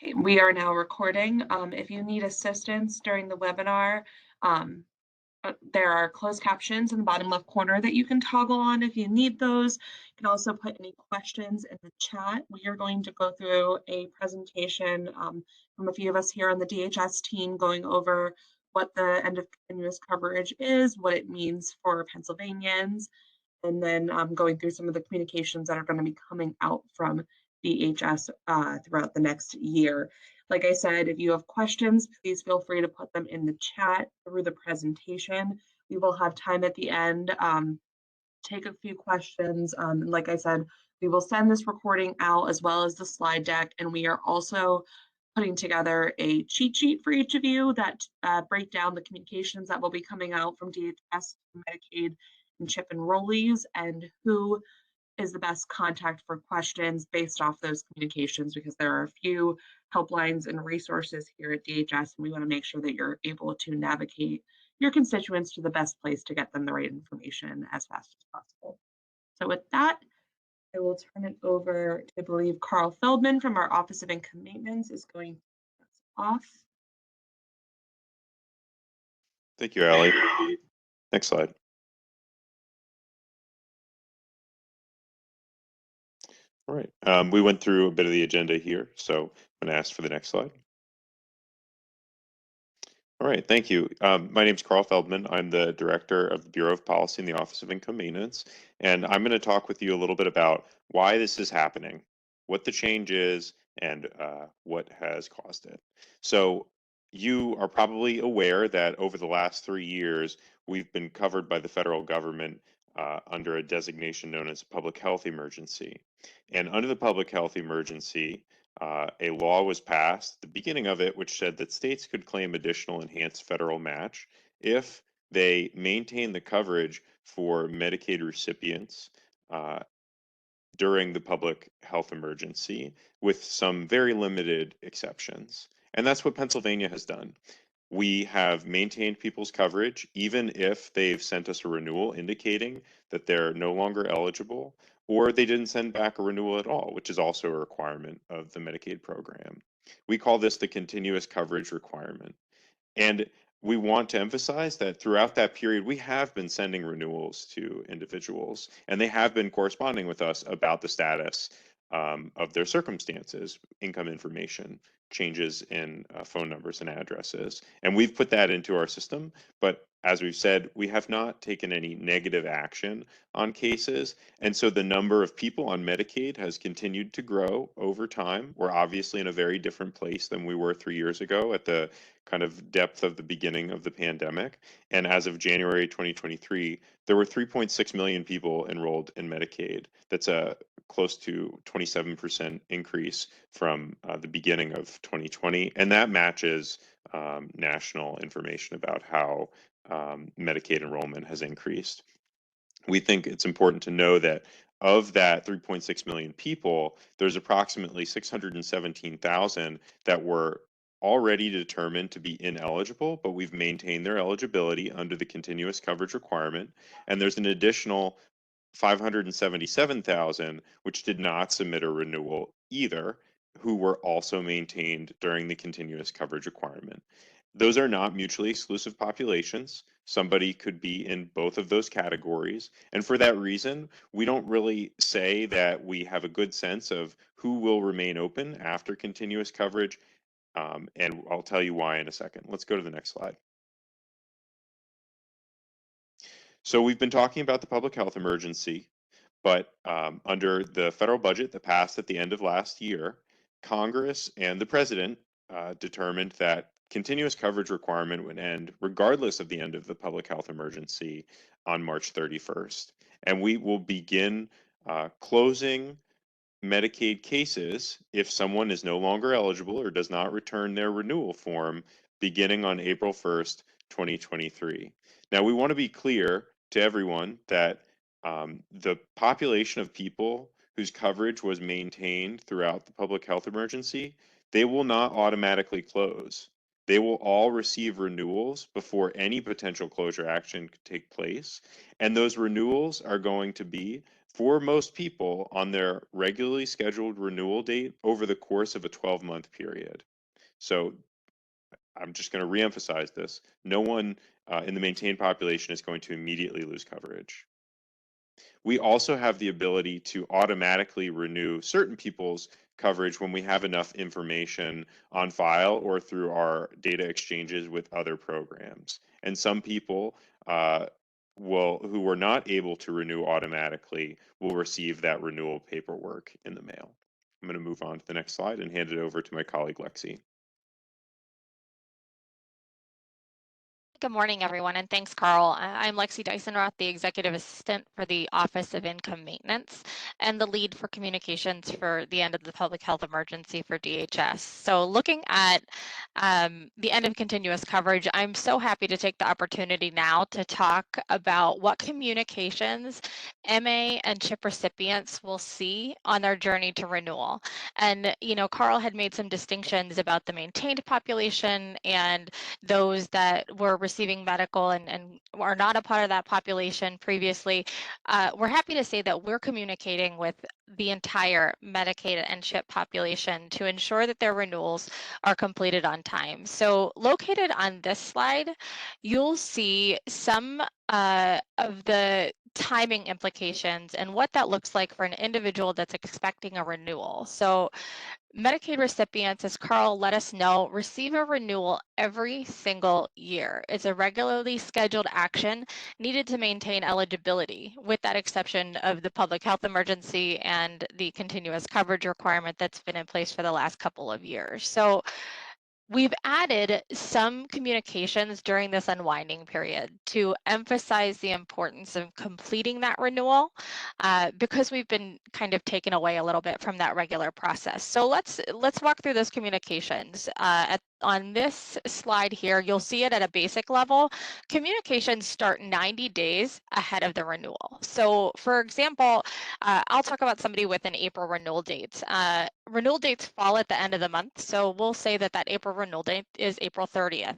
Okay, we are now recording. If you need assistance during the webinar, um, there are closed captions in the bottom left corner that you can toggle on if you need those. You can also put any questions in the chat. We are going to go through a presentation from a few of us here on the DHS team going over what the end of continuous coverage is, what it means for Pennsylvanians, and then going through some of the communications that are going to be coming out from DHS throughout the next year. Like I said, if you have questions, please feel free to put them in the chat through the presentation. We will have time at the end, take a few questions. Like I said, we will send this recording out as well as the slide deck, and we are also putting together a cheat sheet for each of you that break down the communications that will be coming out from DHS, Medicaid, and CHIP enrollees, and who is the best contact for questions based off those communications, because there are a few helplines and resources here at DHS, and we want to make sure that you're able to navigate your constituents to the best place to get them the right information as fast as possible. So with that, I will turn it over to, I believe, Carl Feldman from our Office of Income Maintenance is going to kick us off. Thank you, Allie. Next slide. All right, we went through a bit of the agenda here, so I'm going to ask for the next slide. All right, thank you. My name is Carl Feldman. I'm the Director of the Bureau of Policy in the Office of Income Maintenance, and I'm going to talk with you a little bit about why this is happening, what the change is, and what has caused it. So you are probably aware that over the last 3 years, we've been covered by the federal government under a designation known as a public health emergency. And under the public health emergency, a law was passed, the beginning of it, which said that states could claim additional enhanced federal match if they maintain the coverage for Medicaid recipients during the public health emergency, with some very limited exceptions. And that's what Pennsylvania has done. We have maintained people's coverage, even if they've sent us a renewal indicating that they're no longer eligible, or they didn't send back a renewal at all, which is also a requirement of the Medicaid program. We call this the continuous coverage requirement. And we want to emphasize that throughout that period, we have been sending renewals to individuals, and they have been corresponding with us about the status of their circumstances, income information, changes in phone numbers and addresses. And we've put that into our system, but as we've said, we have not taken any negative action on cases. And so the number of people on Medicaid has continued to grow over time. We're obviously in a very different place than we were 3 years ago at the kind of depth of the beginning of the pandemic. And as of January 2023, there were 3.6 million people enrolled in Medicaid. That's a close to 27% increase from the beginning of 2020. And that matches national information about how Medicaid enrollment has increased. We think it's important to know that of that 3.6 million people, there's approximately 617,000 that were already determined to be ineligible, but we've maintained their eligibility under the continuous coverage requirement. And there's an additional 577,000 which did not submit a renewal either, who were also maintained during the continuous coverage requirement. Those are not mutually exclusive populations. Somebody could be in both of those categories. And for that reason, we don't really say that we have a good sense of who will remain open after continuous coverage. And I'll tell you why in a second. Let's go to the next slide. So we've been talking about the public health emergency, but under the federal budget that passed at the end of last year, Congress and the president determined that continuous coverage requirement would end regardless of the end of the public health emergency on March 31st. And we will begin closing Medicaid cases if someone is no longer eligible or does not return their renewal form beginning on April 1st, 2023. Now, we want to be clear to everyone that the population of people whose coverage was maintained throughout the public health emergency, they will not automatically close. They will all receive renewals before any potential closure action could take place. And those renewals are going to be for most people on their regularly scheduled renewal date over the course of a 12-month period. So I'm just going to reemphasize this. No one in the maintained population is going to immediately lose coverage. We also have the ability to automatically renew certain people's coverage when we have enough information on file or through our data exchanges with other programs. And some people who were not able to renew automatically will receive that renewal paperwork in the mail. I'm going to move on to the next slide and hand it over to my colleague Lexi. Good morning, everyone, and thanks, Carl. I'm Lexi Dysonroth, the Executive Assistant for the Office of Income Maintenance and the lead for communications for the end of the public health emergency for DHS. So looking at the end of continuous coverage, I'm so happy to take the opportunity now to talk about what communications MA and CHIP recipients will see on their journey to renewal. And, Carl had made some distinctions about the maintained population and those that were receiving medical and are not a part of that population previously. We're happy to say that we're communicating with the entire Medicaid and CHIP population to ensure that their renewals are completed on time. So located on this slide, you'll see some of the timing implications and what that looks like for an individual that's expecting a renewal. So Medicaid recipients, as Carl let us know, receive a renewal every single year. It's a regularly scheduled action needed to maintain eligibility, with that exception of the public health emergency and the continuous coverage requirement that's been in place for the last couple of years. So we've added some communications during this unwinding period to emphasize the importance of completing that renewal because we've been kind of taken away a little bit from that regular process. So let's walk through those communications. On this slide here, you'll see it at a basic level. Communications start 90 days ahead of the renewal. So for example, I'll talk about somebody with an April renewal date. Renewal dates fall at the end of the month, so we'll say that April renewal date is April 30th.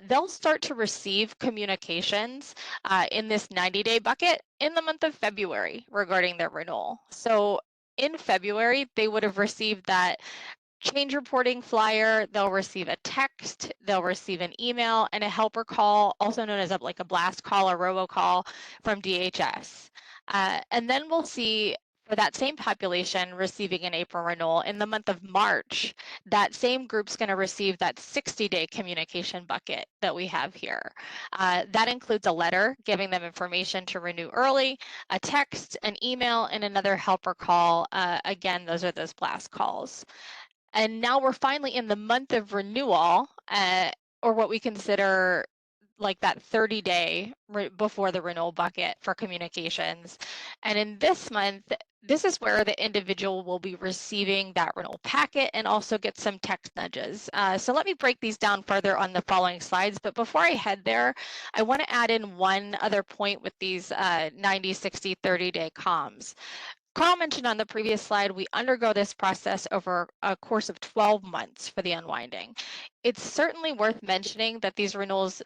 They'll start to receive communications in this 90-day bucket in the month of February regarding their renewal. So in February, they would have received that change reporting flyer, they'll receive a text, they'll receive an email, and a helper call, also known as a blast call or robocall from DHS. And then we'll see for that same population receiving an April renewal in the month of March, that same group's going to receive that 60-day communication bucket that we have here. That includes a letter giving them information to renew early, a text, an email, and another helper call. Again, those are those blast calls. And now we're finally in the month of renewal, or what we consider like that 30-day before the renewal bucket for communications. And in this month, this is where the individual will be receiving that renewal packet and also get some text nudges. So let me break these down further on the following slides. But before I head there, I want to add in one other point with these 90, 60, 30-day comms. Carl mentioned on the previous slide, we undergo this process over a course of 12 months for the unwinding. It's certainly worth mentioning that these renewals,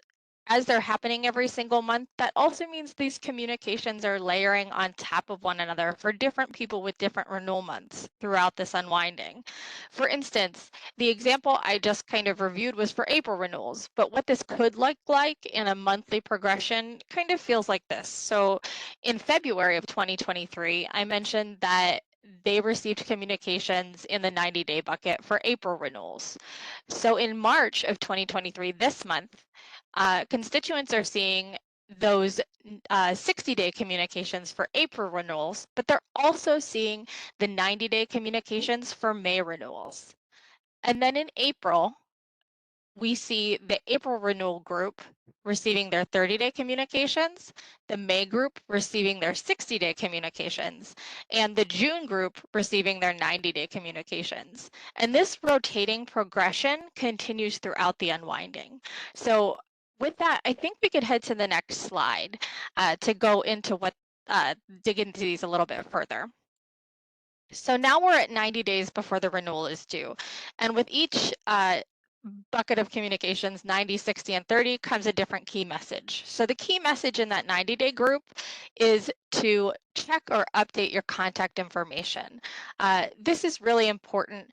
as they're happening every single month, that also means these communications are layering on top of one another for different people with different renewal months throughout this unwinding. For instance, the example I just kind of reviewed was for April renewals, but what this could look like in a monthly progression kind of feels like this. So in February of 2023, I mentioned that they received communications in the 90-day bucket for April renewals. So in March of 2023, this month, constituents are seeing those 60-day communications for April renewals, but they're also seeing the 90-day communications for May renewals. And then in April, we see the April renewal group receiving their 30-day communications, the May group receiving their 60-day communications, and the June group receiving their 90-day communications. And this rotating progression continues throughout the unwinding. So with that, I think we could head to the next slide to go into dig into these a little bit further. So now we're at 90 days before the renewal is due. And with each bucket of communications, 90, 60, and 30, comes a different key message. So the key message in that 90-day group is to check or update your contact information. This is really important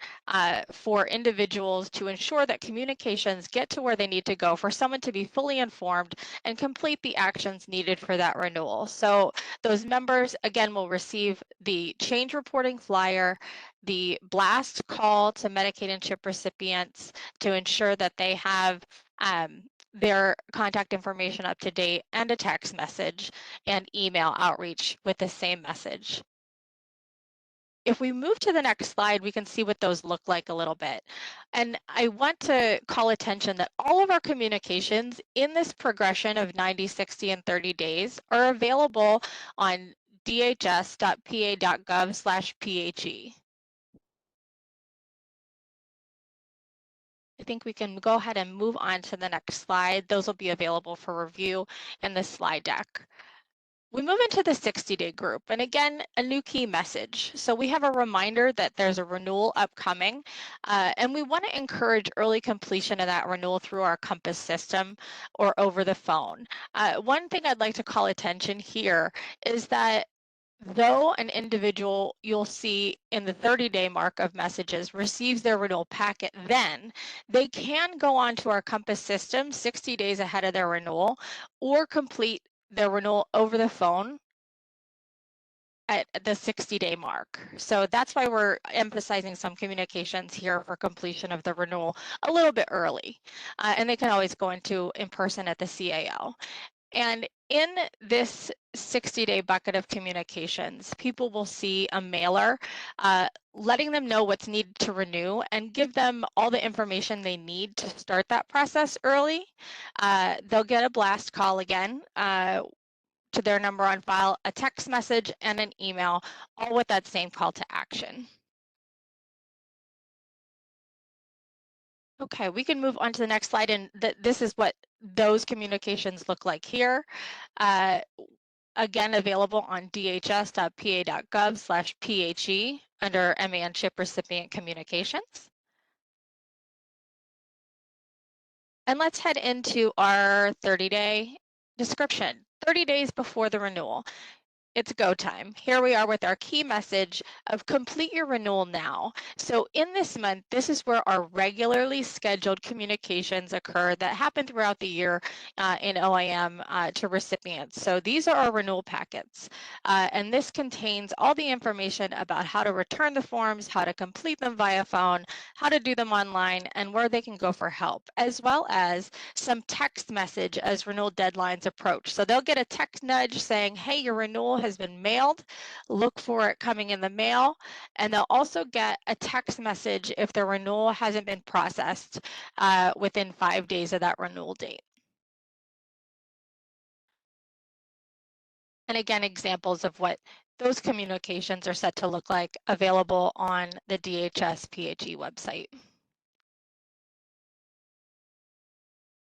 for individuals to ensure that communications get to where they need to go for someone to be fully informed and complete the actions needed for that renewal. So those members, again, will receive the change reporting flyer, the blast call to Medicaid and CHIP recipients to ensure that they have their contact information up to date, and a text message and email outreach with the same message. If we move to the next slide, we can see what those look like a little bit. And I want to call attention that all of our communications in this progression of 90, 60, and 30 days are available on dhs.pa.gov/PHE. I think we can go ahead and move on to the next slide. Those will be available for review in the slide deck. We move into the 60-day group, and again, a new key message. So we have a reminder that there's a renewal upcoming, and we want to encourage early completion of that renewal through our Compass system or over the phone. One thing I'd like to call attention here is that though an individual, you'll see in the 30-day mark of messages, receives their renewal packet, then they can go on to our Compass system 60 days ahead of their renewal or complete their renewal over the phone at the 60-day mark. So that's why we're emphasizing some communications here for completion of the renewal a little bit early. And they can always go into in person at the CAO. And in this 60-day bucket of communications, people will see a mailer letting them know what's needed to renew and give them all the information they need to start that process early. They'll get a blast call again to their number on file, a text message, and an email, all with that same call to action. Okay, we can move on to the next slide, and this is what those communications look like here. Again, available on dhs.pa.gov/PHE under MA and CHIP recipient communications. And let's head into our 30-day description. 30 days before the renewal. It's go time. Here we are with our key message of complete your renewal now. So in this month, this is where our regularly scheduled communications occur that happen throughout the year in OIM to recipients. So these are our renewal packets. And this contains all the information about how to return the forms, how to complete them via phone, how to do them online, and where they can go for help, as well as some text message as renewal deadlines approach. So they'll get a text nudge saying, hey, your renewal has been mailed, look for it coming in the mail, and they'll also get a text message if their renewal hasn't been processed within 5 days of that renewal date. And again, examples of what those communications are set to look like available on the DHS PHE website.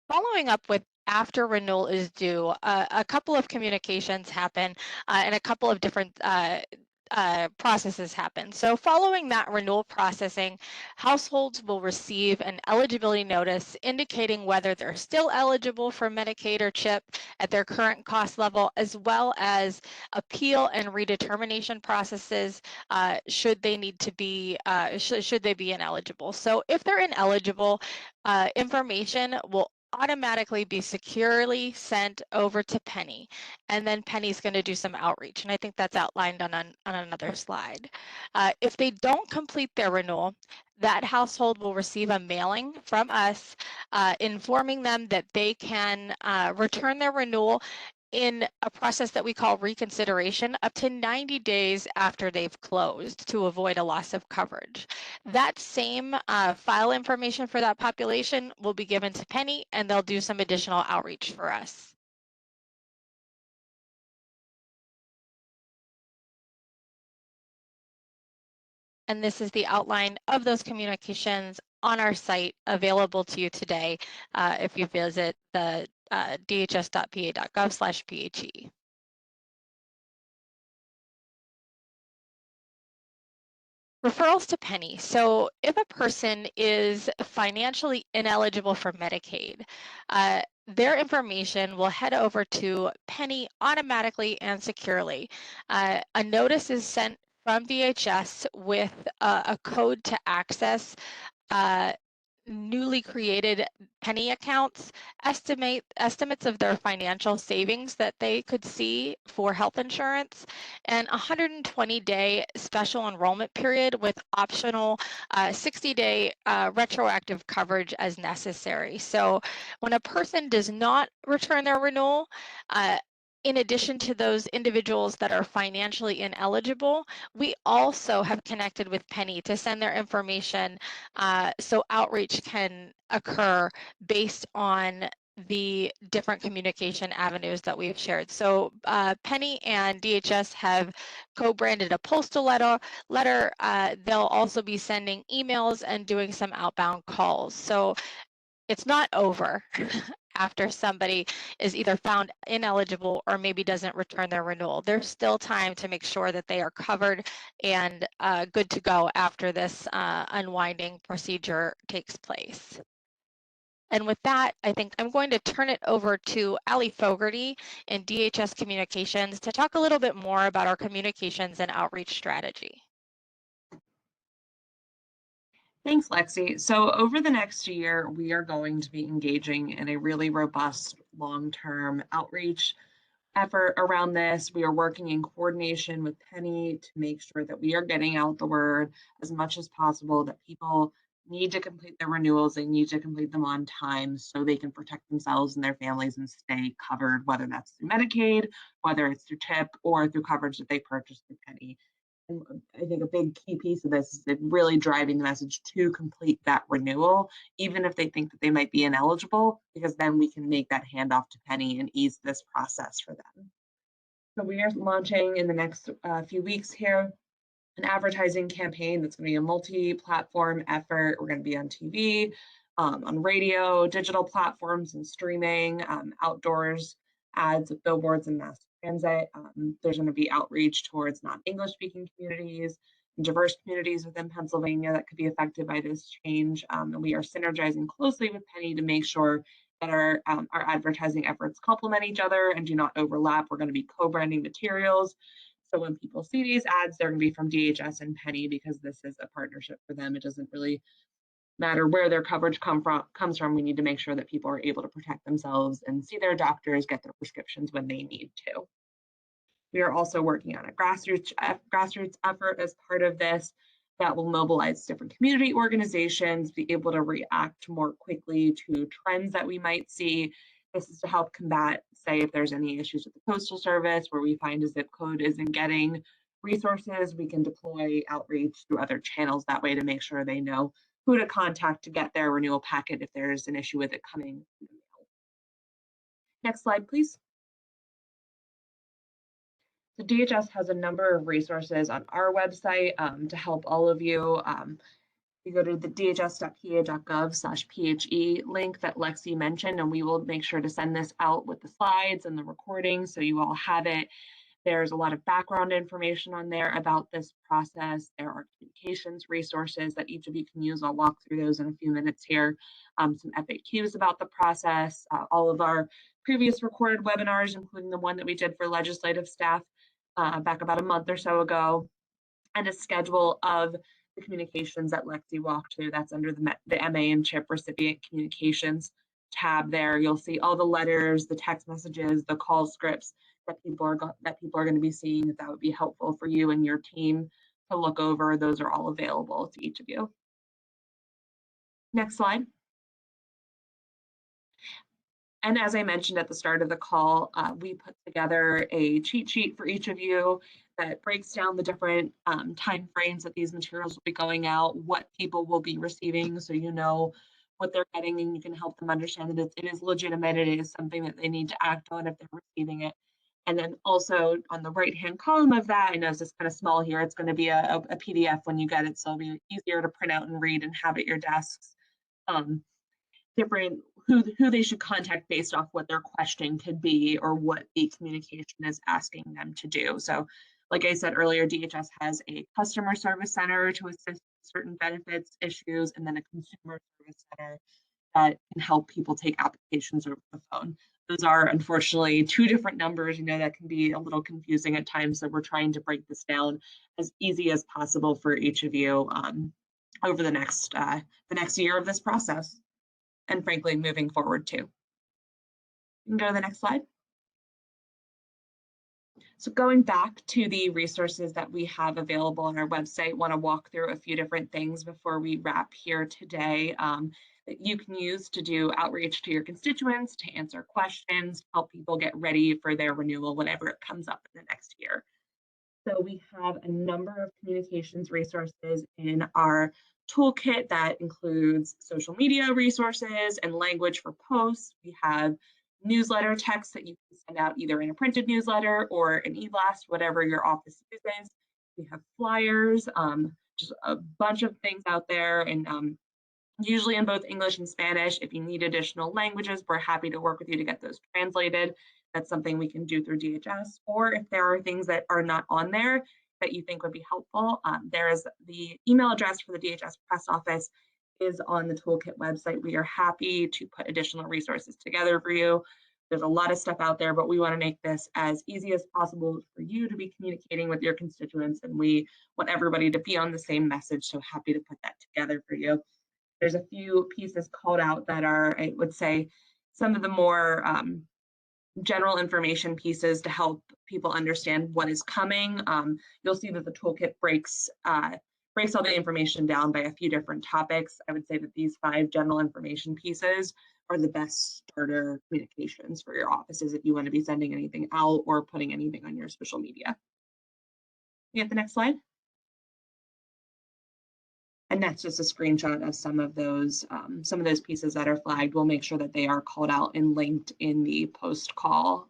Following up with after renewal is due, a couple of communications happen and a couple of different processes happen. So following that renewal processing, households will receive an eligibility notice indicating whether they're still eligible for Medicaid or CHIP at their current cost level, as well as appeal and redetermination processes should they need to be, should they be ineligible. So if they're ineligible, information will automatically be securely sent over to Penny, and then Penny's going to do some outreach, and I think that's outlined on another slide. If they don't complete their renewal, that household will receive a mailing from us informing them that they can return their renewal in a process that we call reconsideration up to 90 days after they've closed to avoid a loss of coverage. That same file information for that population will be given to Penny, and they'll do some additional outreach for us. And this is the outline of those communications on our site available to you today if you visit the dhs.pa.gov/PHE. Referrals to Penny. So if a person is financially ineligible for Medicaid, their information will head over to Penny automatically and securely. A notice is sent from DHS with a code to access newly created Penny accounts, estimates of their financial savings that they could see for health insurance, and 120-day special enrollment period with optional 60-day retroactive coverage as necessary. So when a person does not return their renewal, in addition to those individuals that are financially ineligible, we also have connected with Penny to send their information so outreach can occur based on the different communication avenues that we've shared. So Penny and DHS have co-branded a postal letter. They'll also be sending emails and doing some outbound calls. So it's not over after somebody is either found ineligible or maybe doesn't return their renewal. There's still time to make sure that they are covered and good to go after this unwinding procedure takes place. And with that, I think I'm going to turn it over to Ali Fogarty in DHS Communications to talk a little bit more about our communications and outreach strategy. Thanks, Lexi. So over the next year, we are going to be engaging in a really robust long-term outreach effort around this. We are working in coordination with Penny to make sure that we are getting out the word as much as possible that people need to complete their renewals. They need to complete them on time so they can protect themselves and their families and stay covered, whether that's through Medicaid, whether it's through TIP, or through coverage that they purchased through Penny. And I think a big key piece of this is really driving the message to complete that renewal, even if they think that they might be ineligible, because then we can make that handoff to Penny and ease this process for them. So we are launching in the next few weeks here an advertising campaign that's going to be a multi-platform effort. We're going to be on TV, on radio, digital platforms and streaming, outdoors, ads with billboards and mass transit. There's going to be outreach towards non-English speaking communities and diverse communities within Pennsylvania that could be affected by this change. And we are synergizing closely with Penny to make sure that our advertising efforts complement each other and do not overlap. We're going to be co-branding materials. So when people see these ads, they're going to be from DHS and Penny because this is a partnership for them. It doesn't really matter where their coverage comes from. We need to make sure that people are able to protect themselves and see their doctors, get their prescriptions when they need to. We are also working on a grassroots effort as part of this that will mobilize different community organizations, be able to react more quickly to trends that we might see. This is to help combat, say, if there's any issues with the Postal Service where we find a zip code isn't getting resources, we can deploy outreach through other channels that way to make sure they know who to contact to get their renewal packet if there's an issue with it coming in the mail. Next slide, please. So DHS has a number of resources on our website to help all of you. You go to the dhs.pa.gov/PHE link that Lexi mentioned, and we will make sure to send this out with the slides and the recording so you all have it. There's a lot of background information on there about this process. There are communications resources that each of you can use. I'll walk through those in a few minutes here. Some FAQs about the process, all of our previous recorded webinars, including the one that we did for legislative staff back about a month or so ago, and a schedule of the communications that Lexi walked through. That's under the MA and CHIP recipient communications tab there. You'll see all the letters, the text messages, the call scripts that people are going to be seeing. That would be helpful for you and your team to look over. Those are all available to each of you. Next slide. And as I mentioned at the start of the call, we put together a cheat sheet for each of you that breaks down the different time frames that these materials will be going out, what people will be receiving, so you know what they're getting and you can help them understand that it is legitimate, it is something that they need to act on if they're receiving it. And then also on the right-hand column of that, I know it's just kind of small here, it's going to be a PDF when you get it, so it'll be easier to print out and read and have at your desks. Different who they should contact based off what their question could be or what the communication is asking them to do. So like I said earlier, DHS has a customer service center to assist with certain benefits issues, and then a consumer service center that can help people take applications over the phone. Those are unfortunately two different numbers. That can be a little confusing at times, so we're trying to break this down as easy as possible for each of you over the next year of this process, and frankly, moving forward too. You can go to the next slide. So going back to the resources that we have available on our website, want to walk through a few different things before we wrap here today that you can use to do outreach to your constituents, to answer questions, to help people get ready for their renewal whenever it comes up in the next year. So we have a number of communications resources in our toolkit that includes social media resources and language for posts. We have newsletter text that you can send out either in a printed newsletter or an e-blast, whatever your office uses. We have flyers, just a bunch of things out there, and usually in both English and Spanish. If you need additional languages, we're happy to work with you to get those translated. That's something we can do through DHS. Or if there are things that are not on there that you think would be helpful, there is the email address for the DHS press office is on the Toolkit website. We are happy to put additional resources together for you. There's a lot of stuff out there, but we want to make this as easy as possible for you to be communicating with your constituents, and we want everybody to be on the same message, so happy to put that together for you. There's a few pieces called out that are, I would say, some of the more general information pieces to help people understand what is coming. You'll see that the toolkit breaks all the information down by a few different topics. I would say that these 5 general information pieces are the best starter communications for your offices if you want to be sending anything out or putting anything on your social media. You get the next slide? And that's just a screenshot of some of those pieces that are flagged. We'll make sure that they are called out and linked in the post-call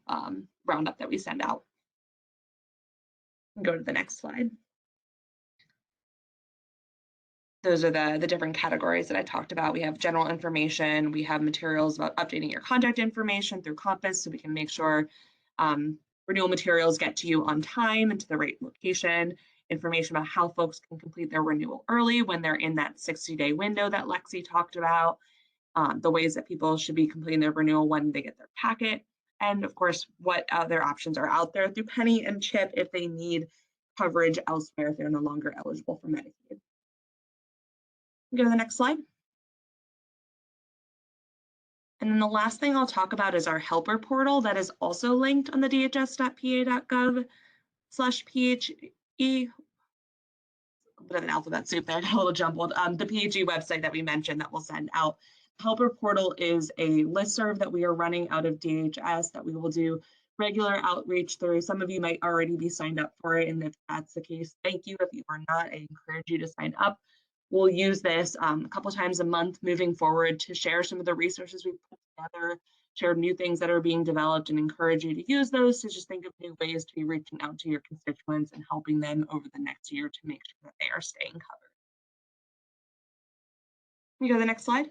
roundup that we send out. Go to the next slide. Those are the different categories that I talked about. We have general information. We have materials about updating your contact information through Compass, so we can make sure renewal materials get to you on time and to the right location. Information about how folks can complete their renewal early when they're in that 60-day window that Lexi talked about, the ways that people should be completing their renewal when they get their packet, and of course, what other options are out there through Penny and CHIP if they need coverage elsewhere if they're no longer eligible for Medicaid. Go to the next slide. And then the last thing I'll talk about is our helper portal that is also linked on the dhs.pa.gov/PHE. A bit of an alphabet soup there, a little jumbled. The PHE website that we mentioned that we'll send out. Helper portal is a listserv that we are running out of DHS that we will do regular outreach through. Some of you might already be signed up for it, and if that's the case, thank you. If you are not, I encourage you to sign up. We'll use this a couple times a month moving forward to share some of the resources we've put together, share new things that are being developed, and encourage you to use those to just think of new ways to be reaching out to your constituents and helping them over the next year to make sure that they are staying covered. Can you go to the next slide?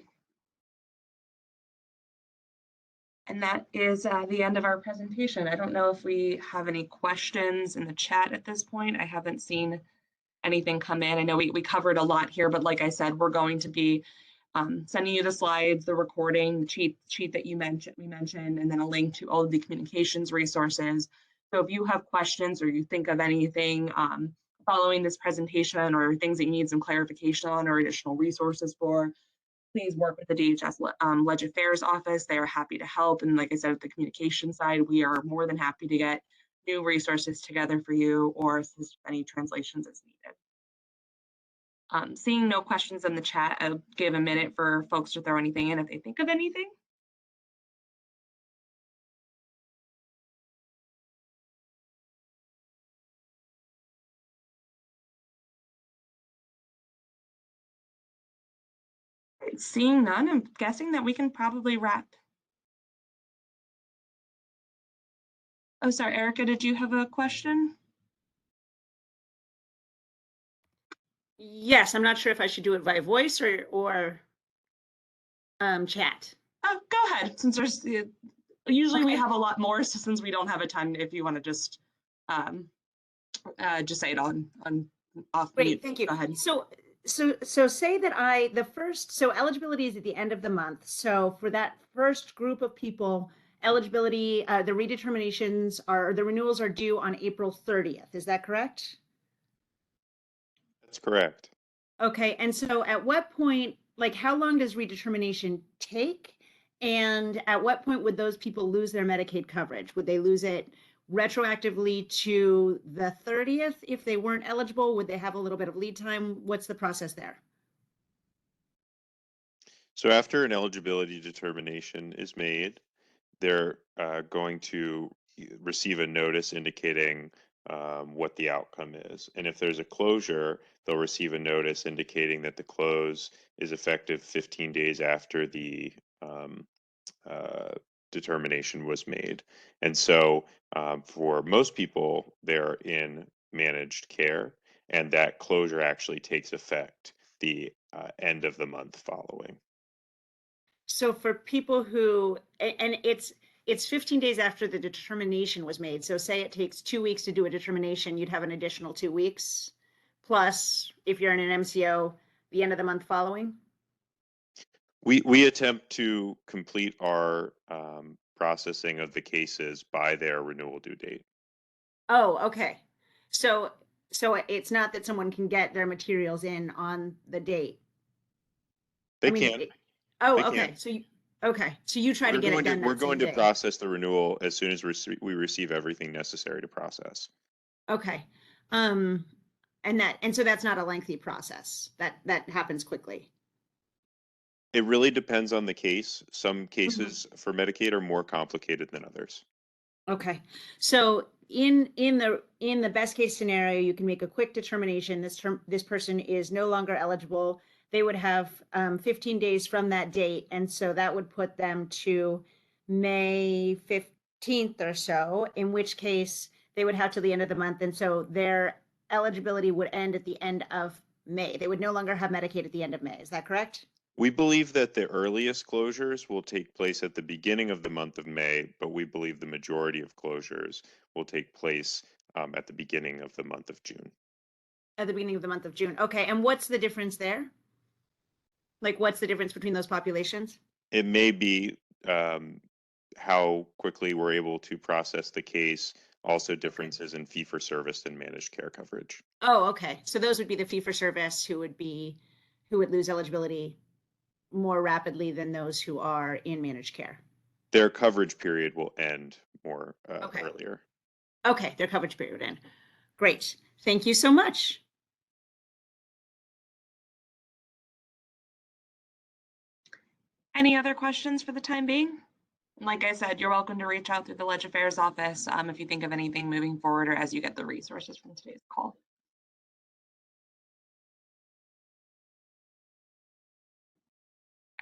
And that is the end of our presentation. I don't know if we have any questions in the chat at this point. I haven't seen anything come in. I know we covered a lot here, but like I said, we're going to be sending you the slides, the recording, the cheat that we mentioned, and then a link to all of the communications resources. So if you have questions or you think of anything following this presentation or things that you need some clarification on or additional resources for, please work with the DHS Leg Affairs Office. They are happy to help. And like I said, with the communication side, we are more than happy to get new resources together for you or assist with any translations as needed. Seeing no questions in the chat, I'll give a minute for folks to throw anything in if they think of anything. Right, seeing none, I'm guessing that we can probably wrap. Oh, sorry, Erica, did you have a question? Yes, I'm not sure if I should do it via voice or chat. Oh, go ahead. Since there's usually we have a lot more, so since we don't have a ton, if you want to just say it on off. Great, mute. thank you. Go ahead. So So say that so eligibility is at the end of the month. So for that first group of people, eligibility, the redeterminations the renewals are due on April 30th. Is that correct? That's correct. Okay, and so at what point, like how long does redetermination take? And at what point would those people lose their Medicaid coverage? Would they lose it retroactively to the 30th if they weren't eligible? Would they have a little bit of lead time? What's the process there? So after an eligibility determination is made, they're going to receive a notice indicating what the outcome is. And if there's a closure, they'll receive a notice indicating that the close is effective 15 days after the determination was made. And so for most people, they're in managed care, and that closure actually takes effect the end of the month following. So for people who, and it's 15 days after the determination was made. So say it takes 2 weeks to do a determination, you'd have an additional 2 weeks. Plus, if you're in an MCO, the end of the month following. We attempt to complete our processing of the cases by their renewal due date. Oh, okay. So it's not that someone can get their materials in on the date. They I mean, can. oh, They okay. can. So you try to get it done We're that going same to day. process the renewal as soon as we receive everything necessary to process. Okay. And so that's not a lengthy process. That happens quickly. It really depends on the case. Some cases for Medicaid are more complicated than others. Okay. So in the best case scenario, you can make a quick determination. This person is no longer eligible. They would have 15 days from that date, and so that would put them to May 15th or so, in which case they would have till the end of the month, and so their eligibility would end at the end of May. They would no longer have Medicaid at the end of May. Is that correct? We believe that the earliest closures will take place at the beginning of the month of May, but we believe the majority of closures will take place at the beginning of the month of June. At the beginning of the month of June. Okay. And what's the difference there? Like, what's the difference between those populations? It may be how quickly we're able to process the case, also differences in fee for service and managed care coverage. Oh, okay. So those would be the fee for service who would lose eligibility more rapidly than those who are in managed care. Their coverage period will end more Okay. earlier. Okay, their coverage period would end. Great. Thank you so much. Any other questions for the time being? Like I said, you're welcome to reach out through the Ledge Affairs office if you think of anything moving forward or as you get the resources from today's call.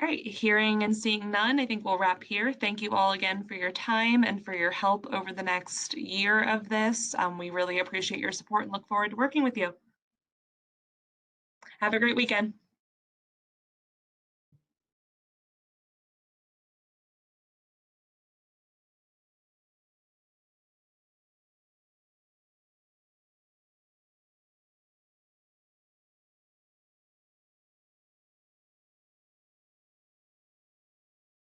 All right, hearing and seeing none, I think we'll wrap here. Thank you all again for your time and for your help over the next year of this. We really appreciate your support and look forward to working with you. Have a great weekend.